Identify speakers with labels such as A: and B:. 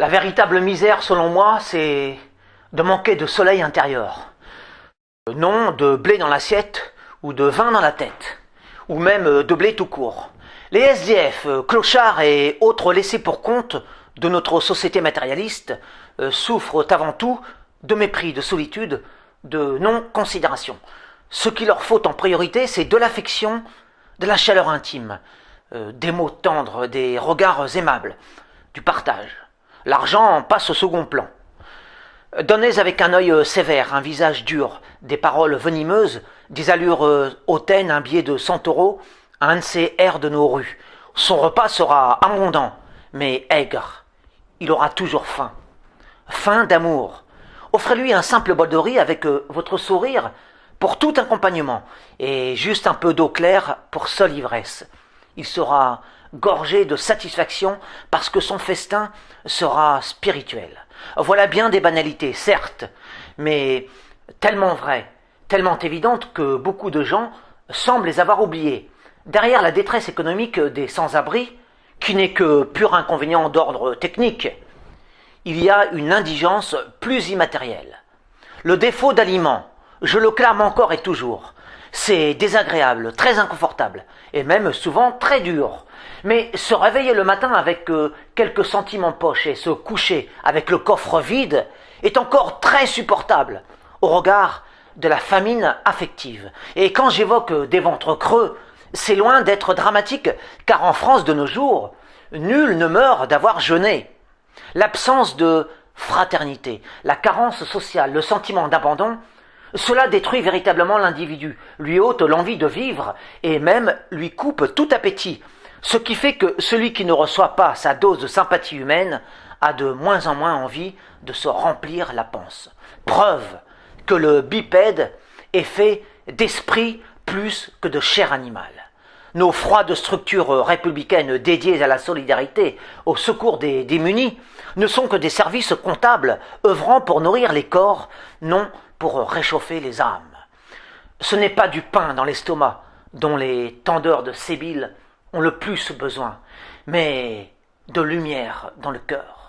A: La véritable misère, selon moi, c'est de manquer de soleil intérieur. Non de blé dans l'assiette ou de vin dans la tête, ou même de blé tout court. Les SDF, clochards et autres laissés pour compte de notre société matérialiste souffrent avant tout de mépris, de solitude, de non-considération. Ce qu'il leur faut en priorité, c'est de l'affection, de la chaleur intime, des mots tendres, des regards aimables, du partage. L'argent passe au second plan. Donnez avec un œil sévère, un visage dur, des paroles venimeuses, des allures hautaines, un billet de 100 euros, un de ces airs de nos rues. Son repas sera abondant, mais aigre. Il aura toujours faim. Faim d'amour. Offrez-lui un simple bol de riz avec votre sourire pour tout accompagnement et juste un peu d'eau claire pour seule ivresse. Il sera gorgé de satisfaction parce que son festin sera spirituel. Voilà bien des banalités, certes, mais tellement vraies, tellement évidentes que beaucoup de gens semblent les avoir oubliées. Derrière la détresse économique des sans-abri, qui n'est que pur inconvénient d'ordre technique, il y a une indigence plus immatérielle. Le défaut d'aliments, je le clame encore et toujours. C'est désagréable, très inconfortable, et même souvent très dur. Mais se réveiller le matin avec quelques centimes en poche et se coucher avec le coffre vide est encore très supportable au regard de la famine affective. Et quand j'évoque des ventres creux, c'est loin d'être dramatique, car en France de nos jours, nul ne meurt d'avoir jeûné. L'absence de fraternité, la carence sociale, le sentiment d'abandon, cela détruit véritablement l'individu, lui ôte l'envie de vivre et même lui coupe tout appétit, ce qui fait que celui qui ne reçoit pas sa dose de sympathie humaine a de moins en moins envie de se remplir la panse. Preuve que le bipède est fait d'esprit plus que de chair animale. Nos froides structures républicaines dédiées à la solidarité, au secours des démunis, ne sont que des services comptables œuvrant pour nourrir les corps, non pour réchauffer les âmes. Ce n'est pas du pain dans l'estomac dont les tendeurs de Sébile ont le plus besoin, mais de lumière dans le cœur.